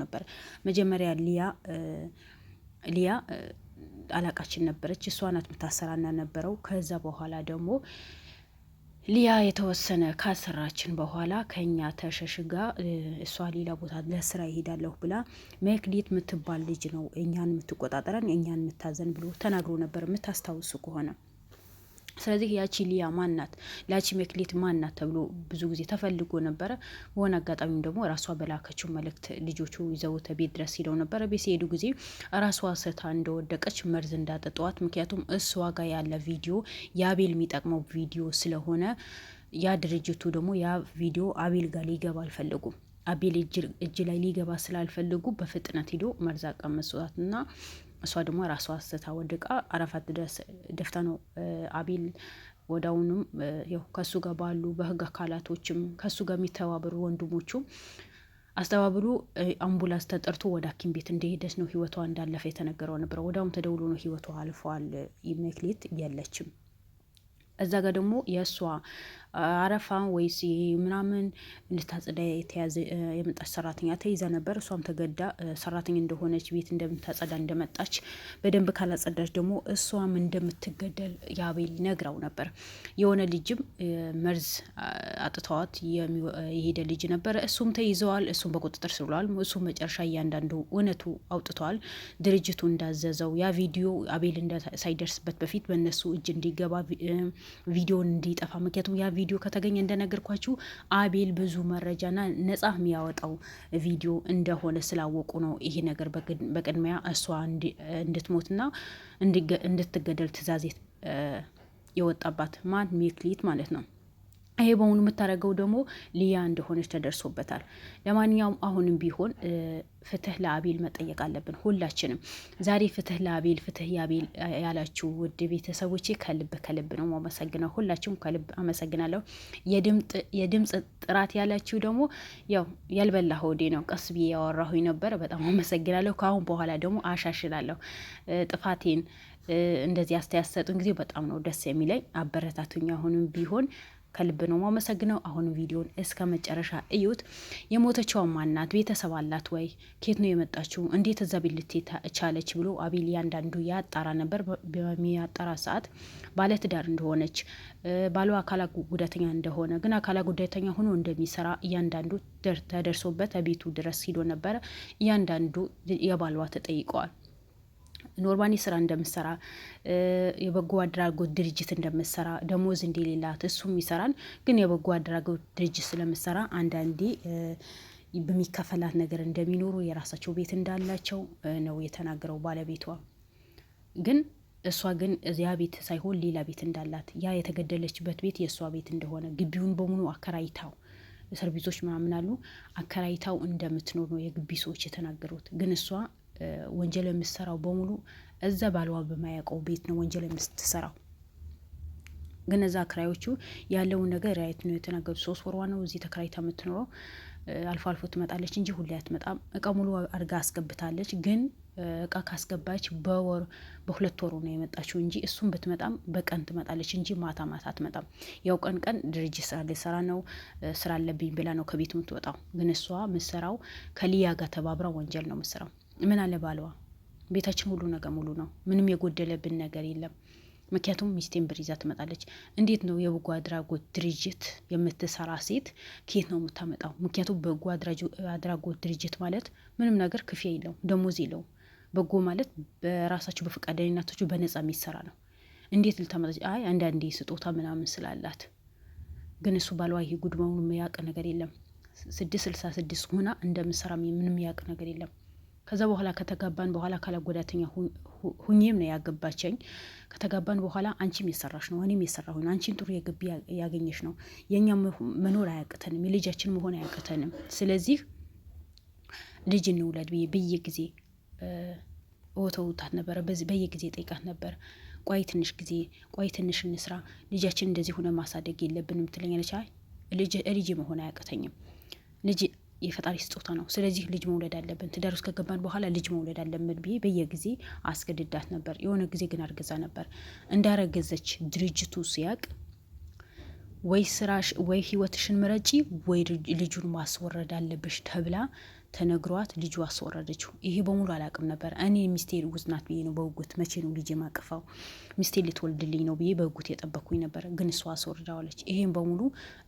ነበር። መጀመሪያ ሊያ አላቃችን ነበረች። እሷ ናት የምታሰራና ነበረው። ከዛ በኋላ ደግሞ ሊያ የተወሰነ ካሰራችን በኋላ ከኛ ተሸሽጋ እሷ ሌላ ቦታ ለስራ ይሄዳለሁ ብላ መክሊት የምትባል ልጅ ነው እኛን የምትቆጣጠረን እኛን የምታዘን ብሎ ተናግሮ ነበር የምታስታውሱ ከሆነ። ስለዚህ ያቺ ሊያ ማናት ላቺ መክሊት ማናት ተብሎ ብዙ ጊዜ ተፈልጎ ነበረ። በሆነ አጋጣሚም ደግሞ ራሷ በላከችው መልእክት ልጆቹ ይዘውት ቤት ድረስ ሄደው ነበረ። ቤት ሲሄዱ ጊዜ ራሷ ስታ እንደወደቀች መርዝ እንዳጠጠዋት፣ ምክንያቱም እሷ ጋር ያለ ቪዲዮ የአቤል የሚጠቅመው ቪዲዮ ስለሆነ ያ ድርጅቱ ደግሞ ያ ቪዲዮ አቤል ጋር ሊገባ አልፈለጉም። አቤል እጅ ላይ ሊገባ ስላልፈለጉ በፍጥነት ሄዶ መርዝ ቀመሷትና እሷ ደግሞ ራሷ ስታ ወድቃ አረፋት ድረስ ደፍታ ነው አቤል ወዳውንም ያው ከሱ ጋር ባሉ በህግ አካላቶችም ከሱ ጋር የሚተባበሩ ወንድሞቹ አስተባብሩ አምቡላንስ ተጠርቶ ወደ ሐኪም ቤት እንደሄደች ነው ህይወቷ እንዳለፈ የተነገረው ነበር። ወዳውም ተደውሎ ነው ህይወቷ አልፏል። መክሊት የለችም። እዛ ጋር ደግሞ የእሷ አረፋ ወይስ ምናምን እንድታጸዳ የተያዘ የመጣች ሰራተኛ ተይዛ ነበር። እሷም ተገዳ ሰራተኛ እንደሆነች ቤት እንደምታጸዳ እንደመጣች በደንብ ካላጸዳች ደግሞ እሷም እንደምትገደል የአቤል ነግራው ነበር። የሆነ ልጅም መርዝ አጥተዋት የሄደ ልጅ ነበረ። እሱም ተይዘዋል። እሱም በቁጥጥር ስር ውሏል። እሱም መጨረሻ እያንዳንዱ እውነቱ አውጥተዋል። ድርጅቱ እንዳዘዘው ያ ቪዲዮ አቤል ሳይደርስበት በፊት በእነሱ እጅ እንዲገባ ቪዲዮን እንዲጠፋ፣ ምክንያቱም ያ ቪዲዮ ከተገኘ እንደነገርኳችሁ አቤል ብዙ መረጃና ነጻ የሚያወጣው ቪዲዮ እንደሆነ ስላወቁ ነው ይሄ ነገር በቅድሚያ እሷ እንድትሞትና እንድትገደል ትእዛዝ የወጣባት ማን መክሊት ማለት ነው። ይሄ በሙሉ የምታደርገው ደግሞ ሊያ እንደሆነች ተደርሶበታል። ለማንኛውም አሁንም ቢሆን ፍትህ ለአቤል መጠየቅ አለብን ሁላችንም። ዛሬ ፍትህ ለአቤል ፍትህ የአቤል ያላችሁ ውድ ቤተሰቦቼ ከልብ ነው ማመሰግነው። ሁላችሁም ከልብ አመሰግናለሁ። የድምጽ ጥራት ያላችሁ ደግሞ ያው ያልበላ ሆዴ ነው፣ ቀስ ብዬ ያወራሁኝ ነበር። በጣም አመሰግናለሁ። ከአሁን በኋላ ደግሞ አሻሽላለሁ ጥፋቴን። እንደዚህ አስተያየት ሰጡን ጊዜ በጣም ነው ደስ የሚለኝ። አበረታቱኝ። አሁንም ቢሆን ከልብ ነው ማመሰግነው። አሁን ቪዲዮን እስከ መጨረሻ እዩት። የሞተችው ማናት? ቤተሰብ አላት ወይ? ኬት ነው የመጣችው? እንዴት እዛ ቤት ልትሄድ ቻለች ብሎ አቤል ያንዳንዱ ያጣራ ነበር። በሚያጣራ ሰዓት ባለትዳር እንደሆነች፣ ባሏ አካላት ጉዳተኛ እንደሆነ፣ ግን አካላት ጉዳተኛ ሆኖ እንደሚሰራ እያንዳንዱ ተደርሶበት ቤቱ ድረስ ሂዶ ነበረ። እያንዳንዱ የባሏ ተጠይቀዋል። ኖርማኒ ስራ እንደምሰራ፣ የበጎ አድራጎት ድርጅት እንደምሰራ፣ ደሞዝ እንደሌላት እሱም ይሰራል። ግን የበጎ አድራጎት ድርጅት ስለምሰራ አንዳንዴ በሚከፈላት ነገር እንደሚኖሩ፣ የራሳቸው ቤት እንዳላቸው ነው የተናገረው ባለቤቷ። ግን እሷ ግን እዚያ ቤት ሳይሆን ሌላ ቤት እንዳላት፣ ያ የተገደለችበት ቤት የእሷ ቤት እንደሆነ፣ ግቢውን በሙሉ አከራይታው ሰርቪሶች ምናምን አሉ አከራይታው እንደምትኖር ነው የግቢ ሰዎች የተናገሩት። ግን እሷ ወንጀል የምትሰራው በሙሉ እዛ ባልዋ በማያውቀው ቤት ነው ወንጀል የምትሰራው። ግን እዛ አከራዮቹ ያለውን ነገር ራይት ነው የተናገሩት። 3 ወሯ ነው እዚህ ተከራይታ የምትኖረው። አልፎ አልፎ ትመጣለች እንጂ ሁሌ አትመጣም። እቃ ሙሉ አድርጋ አስገብታለች። ግን እቃ ካስገባች በ2 ወሩ ነው የመጣችው እንጂ እሱም ብትመጣም በቀን ትመጣለች እንጂ ማታ አትመጣም። ያው ቀን ድርጅት ስራ ልሰራ ነው ስራ አለብኝ ብላ ነው ከቤት የምትወጣው። ግን እሷ ምሰራው ከሊያ ጋር ተባብራ ወንጀል ነው ምሰራው። ምን አለ ባልዋ ቤታችን ሁሉ ነገር ሙሉ ነው፣ ምንም የጎደለብን ነገር የለም። ምክንያቱም ሚስቴን ብር ይዛ ትመጣለች። እንዴት ነው የበጎ አድራጎት ድርጅት የምትሰራ ሴት ከየት ነው የምታመጣው? ምክንያቱም በጎ አድራጎት ድርጅት ማለት ምንም ነገር ክፍያ የለው፣ ደሞዝ የለው። በጎ ማለት በራሳቸው በፈቃደኝነታቸው በነጻ የሚሰራ ነው። እንዴት ልታመጣች? አይ አንዳንዴ ስጦታ ምናምን ስላላት። ግን እሱ ባልዋ ይሄ ጉድ መሆኑን የሚያውቅ ነገር የለም። 666 ሆና እንደምሰራ ምንም ያውቅ ነገር የለም። ከዛ በኋላ ከተጋባን በኋላ ካለ ጉዳተኛ ሁኜም ነው ያገባቸኝ። ከተጋባን በኋላ አንቺም የሰራሽ ነው እኔም የሰራሁኝ፣ አንቺም ጥሩ የግቢ ያገኘሽ ነው። የኛ መኖር አያቅተንም፣ የልጃችን መሆን አያቅተንም። ስለዚህ ልጅ እንውለድ በየጊዜ ወተውታት ነበረ። በየጊዜ ጠይቃት ነበር። ቆይ ትንሽ እንስራ፣ ልጃችን እንደዚህ ሆነ ማሳደግ የለብንም ትለኛለች። አይ ልጅ መሆን አያቅተኝም፣ ልጅ የፈጣሪ ስጦታ ነው። ስለዚህ ልጅ መውለድ አለብን፣ ትዳር ውስጥ ከገባን በኋላ ልጅ መውለድ አለብን ብዬ በየጊዜ አስገድዳት ነበር። የሆነ ጊዜ ግን አርግዛ ነበር። እንዳረገዘች ድርጅቱ ሲያቅ ወይ ስራሽ ወይ ህይወትሽን ምረጪ ወይ ልጁን ማስወረድ አለብሽ ተብላ ተነግሯት ልጁ አስወረደችው። ይሄ በሙሉ አላቅም ነበር እኔ። ሚስቴ እርጉዝ ናት ብዬ ነው በውጉት መቼ ነው ልጅ ማቀፋው ሚስቴ ልትወልድልኝ ነው ብዬ በውጉት የጠበኩኝ ነበር። ግን እሷ አስወርዳዋለች። ይሄን በሙሉ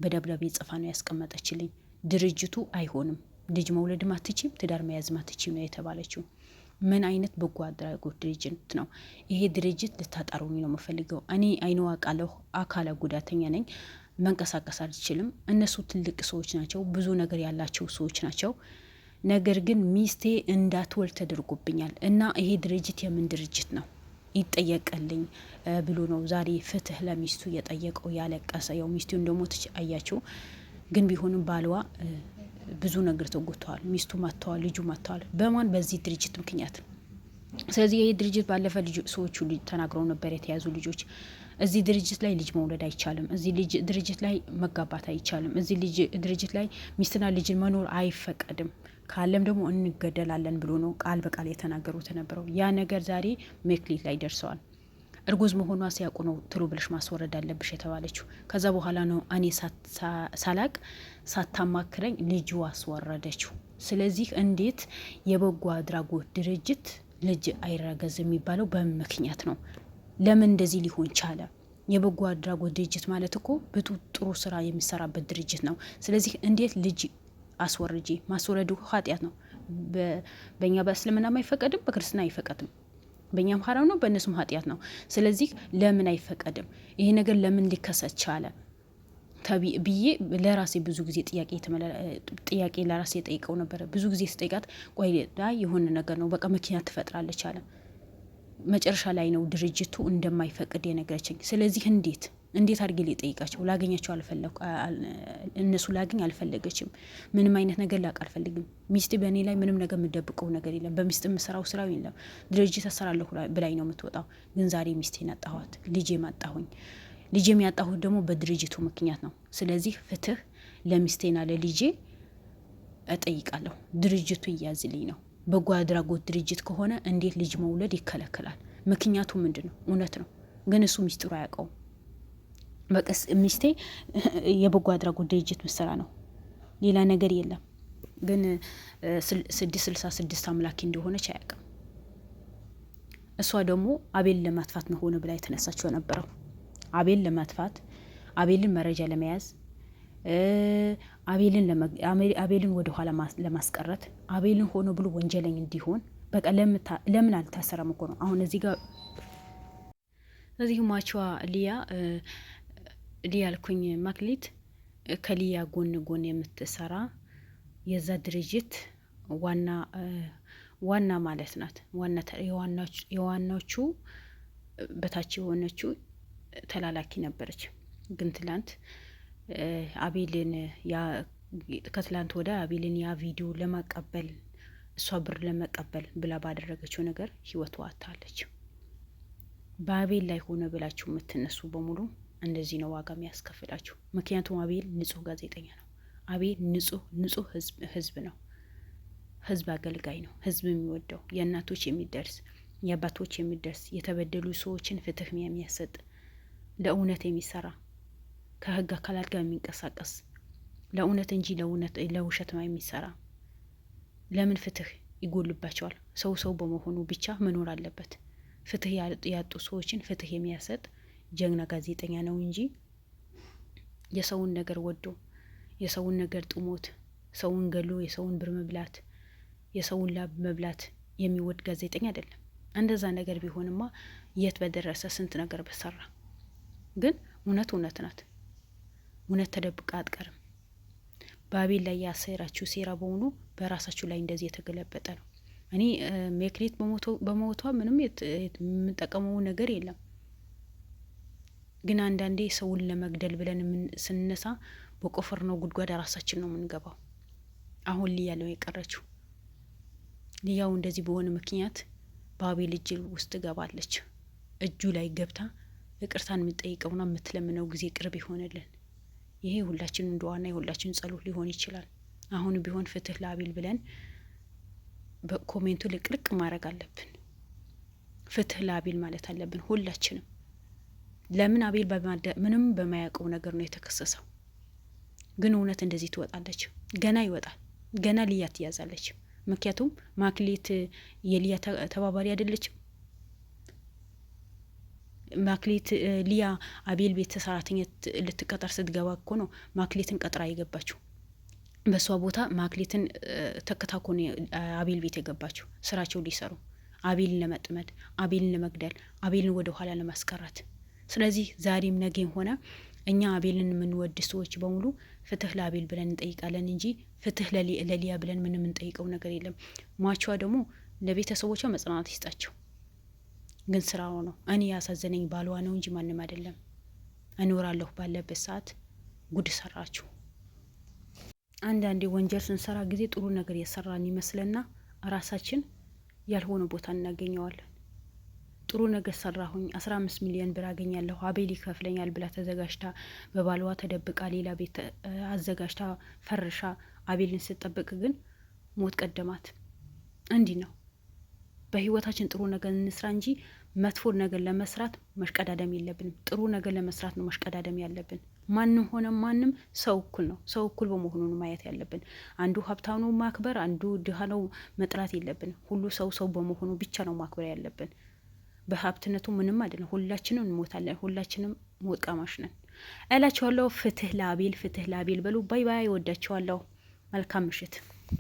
በደብዳቤ ጽፋ ነው ያስቀመጠችልኝ። ድርጅቱ አይሆንም፣ ልጅ መውለድም አትችም፣ ትዳር መያዝም አትችም ነው የተባለችው። ምን አይነት በጎ አድራጎት ድርጅት ነው ይሄ? ድርጅት ልታጣሩኝ ነው የምፈልገው። እኔ አይኖ አቃለሁ፣ አካለ ጉዳተኛ ነኝ፣ መንቀሳቀስ አልችልም። እነሱ ትልቅ ሰዎች ናቸው፣ ብዙ ነገር ያላቸው ሰዎች ናቸው። ነገር ግን ሚስቴ እንዳትወልድ ተደርጎብኛል እና ይሄ ድርጅት የምን ድርጅት ነው ይጠየቀልኝ ብሎ ነው ዛሬ ፍትህ ለሚስቱ የጠየቀው። ያለቀሰ ያው ሚስቱ እንደሞተች አያቸው። ግን ቢሆንም ባልዋ ብዙ ነገር ተጎድተዋል። ሚስቱ ማተዋል፣ ልጁ ማተዋል። በማን? በዚህ ድርጅት ምክንያት። ስለዚህ ይህ ድርጅት ባለፈ ሰዎቹ ተናግረው ነበር፣ የተያዙ ልጆች። እዚህ ድርጅት ላይ ልጅ መውለድ አይቻልም፣ እዚህ ድርጅት ላይ መጋባት አይቻልም፣ እዚህ ድርጅት ላይ ሚስትና ልጅን መኖር አይፈቀድም፣ ካለም ደግሞ እንገደላለን ብሎ ነው ቃል በቃል የተናገሩት ነበረው። ያ ነገር ዛሬ መክሊት ላይ ደርሰዋል። እርጉዝ መሆኗ ሲያውቁ ነው ትሎ ብለሽ ማስወረድ አለብሽ የተባለችው። ከዛ በኋላ ነው እኔ ሳላቅ ሳታማክረኝ ልጁ አስወረደችው። ስለዚህ እንዴት የበጎ አድራጎት ድርጅት ልጅ አይረገዝ የሚባለው በምን ምክንያት ነው? ለምን እንደዚህ ሊሆን ቻለ? የበጎ አድራጎት ድርጅት ማለት እኮ ብዙ ጥሩ ስራ የሚሰራበት ድርጅት ነው። ስለዚህ እንዴት ልጅ አስወርጂ? ማስወረዱ ኃጢአት ነው። በእኛ በእስልምናም አይፈቀድም፣ በክርስትና አይፈቀድም። በእኛም ሀራም ነው፣ በእነሱም ኃጢአት ነው። ስለዚህ ለምን አይፈቀድም? ይሄ ነገር ለምን ሊከሰት ቻለ ብዬ ለራሴ ብዙ ጊዜ ጥያቄ ለራሴ ጠይቀው ነበረ። ብዙ ጊዜ ስጠይቃት ቆይ የሆነ ነገር ነው በቃ ምክንያት ትፈጥራለች አለ። መጨረሻ ላይ ነው ድርጅቱ እንደማይፈቅድ የነገረችኝ። ስለዚህ እንዴት አድርጌ ሊጠይቃቸው? ላገኛቸው እነሱ ላገኝ አልፈለገችም። ምንም አይነት ነገር ላቅ አልፈልግም። ሚስቴ በእኔ ላይ ምንም ነገር የምደብቀው ነገር የለም። በሚስት የምሰራው ስራው የለም። ድርጅት እሰራለሁ ብላኝ ነው የምትወጣው። ግን ዛሬ ሚስቴን አጣኋት፣ ልጄም አጣሁኝ። ልጄም ያጣሁት ደግሞ በድርጅቱ ምክንያት ነው። ስለዚህ ፍትህ ለሚስቴና ለልጄ እጠይቃለሁ። ድርጅቱ እያዝልኝ ነው። በጎ አድራጎት ድርጅት ከሆነ እንዴት ልጅ መውለድ ይከለከላል? ምክንያቱ ምንድን ነው? እውነት ነው፣ ግን እሱ ሚስጥሩ አያውቀውም። በቀስ ሚስቴ የበጎ አድራጎት ድርጅት ምሰራ ነው፣ ሌላ ነገር የለም። ግን 666 አምላኪ እንደሆነች አያውቅም። እሷ ደግሞ አቤል ለማጥፋት ነው ሆነ ብላ የተነሳችው ነበረው። አቤል ለማጥፋት፣ አቤልን መረጃ ለመያዝ፣ አቤልን ወደ ኋላ ለማስቀረት፣ አቤልን ሆኖ ብሎ ወንጀለኝ እንዲሆን በቃ ለምን አልታሰረም እኮ ነው። አሁን እዚህ ጋር እዚህ ማቿ ሊያ አልኩኝ ማክሊት ከሊያ ጎን የምትሰራ የዛ ድርጅት ዋና ማለት ናት። የዋናዎቹ በታች የሆነችው ተላላኪ ነበረች። ግን ትላንት አቤልን ከትላንት ወደ አቤልን ያ ቪዲዮ ለማቀበል እሷ ብር ለመቀበል ብላ ባደረገችው ነገር ህይወቷ አታለች። በአቤል ላይ ሆነ ብላችሁ የምትነሱ በሙሉ እንደዚህ ነው ዋጋ የሚያስከፍላችሁ። ምክንያቱም አቤል ንጹህ ጋዜጠኛ ነው። አቤል ንጹህ ህዝብ ነው። ህዝብ አገልጋይ ነው። ህዝብ የሚወደው የእናቶች የሚደርስ የአባቶች የሚደርስ የተበደሉ ሰዎችን ፍትህ የሚያሰጥ ለእውነት የሚሰራ ከህግ አካላት ጋር የሚንቀሳቀስ ለእውነት እንጂ ለውሸት የሚሰራ። ለምን ፍትህ ይጎልባቸዋል? ሰው በመሆኑ ብቻ መኖር አለበት። ፍትህ ያጡ ሰዎችን ፍትህ የሚያሰጥ ጀግና ጋዜጠኛ ነው እንጂ የሰውን ነገር ወዶ የሰውን ነገር ጥሞት ሰውን ገሎ የሰውን ብር መብላት የሰውን ላብ መብላት የሚወድ ጋዜጠኛ አይደለም። እንደዛ ነገር ቢሆንማ የት በደረሰ ስንት ነገር በሰራ። ግን እውነት ናት። እውነት ተደብቃ አትቀርም። በአቤል ላይ ያሰራችሁ ሴራ በሆኑ በራሳችሁ ላይ እንደዚህ የተገለበጠ ነው። እኔ መክሊት በሞቷ ምንም የምንጠቀመው ነገር የለም። ግን አንዳንዴ ሰውን ለመግደል ብለን ስንነሳ በቆፈርነው ጉድጓድ ራሳችን ነው የምንገባው። አሁን ሊያ ነው የቀረችው። ሊያው እንደዚህ በሆነ ምክንያት በአቤል እጅ ውስጥ ገባለች። እጁ ላይ ገብታ ይቅርታን የምትጠይቀውና የምትለምነው ጊዜ ቅርብ ይሆንልን። ይሄ ሁላችን እንደዋና የሁላችን ጸሎት ሊሆን ይችላል። አሁን ቢሆን ፍትህ ለአቤል ብለን በኮሜንቱ ልቅልቅ ማድረግ አለብን። ፍትህ ለአቤል ማለት አለብን ሁላችንም። ለምን አቤል ምንም በማያውቀው ነገር ነው የተከሰሰው። ግን እውነት እንደዚህ ትወጣለች። ገና ይወጣል። ገና ሊያ ትያዛለች። ምክንያቱም ማክሌት የሊያ ተባባሪ አይደለችም። ማክሌት ሊያ አቤል ቤት ሰራተኛ ልትቀጠር ስትገባ እኮ ነው ማክሌትን ቀጥራ የገባችው። በእሷ ቦታ ማክሌትን ተከታኮ ነው አቤል ቤት የገባችው ስራቸው ሊሰሩ፣ አቤልን ለመጥመድ፣ አቤልን ለመግደል፣ አቤልን ወደ ኋላ ለማስቀረት። ስለዚህ ዛሬም ነገም ሆነ እኛ አቤልን የምንወድ ሰዎች በሙሉ ፍትህ ለአቤል ብለን እንጠይቃለን እንጂ ፍትህ ለሊያ ብለን ምን የምንጠይቀው ነገር የለም። ሟቿ ደግሞ ለቤተሰቦቿ መጽናናት ይስጣቸው። ግን ስራው ነው። እኔ ያሳዘነኝ ባሏ ነው እንጂ ማንም አይደለም። እኖራለሁ ባለበት ሰዓት ጉድ ሰራችሁ። አንዳንዴ ወንጀል ስንሰራ ጊዜ ጥሩ ነገር የሰራን ይመስለና ራሳችን ያልሆነ ቦታ እናገኘዋለን። ጥሩ ነገር ሰራሁኝ 15 ሚሊዮን ብር አገኛለሁ አቤል ይከፍለኛል ብላ ተዘጋጅታ በባልዋ ተደብቃ ሌላ ቤት አዘጋጅታ ፈርሻ አቤልን ስትጠብቅ ግን ሞት ቀደማት። እንዲህ ነው። በህይወታችን ጥሩ ነገር እንስራ እንጂ መጥፎ ነገር ለመስራት መሽቀዳደም የለብንም። ጥሩ ነገር ለመስራት ነው መሽቀዳደም ያለብን። ማንም ሆነ ማንም ሰው እኩል ነው። ሰው እኩል በመሆኑ ነው ማየት ያለብን። አንዱ ሀብታም ነው ማክበር፣ አንዱ ድሃ ነው መጥላት የለብን። ሁሉ ሰው በመሆኑ ብቻ ነው ማክበር ያለብን። በሀብትነቱ ምንም አይደለም። ሁላችንም እንሞታለን። ሁላችንም ሞት ቀማሽ ነን እላችኋለሁ። ፍትህ ለአቤል፣ ፍትህ ለአቤል በሉ። ባይ ባይ። ወዳችኋለሁ። መልካም ምሽት።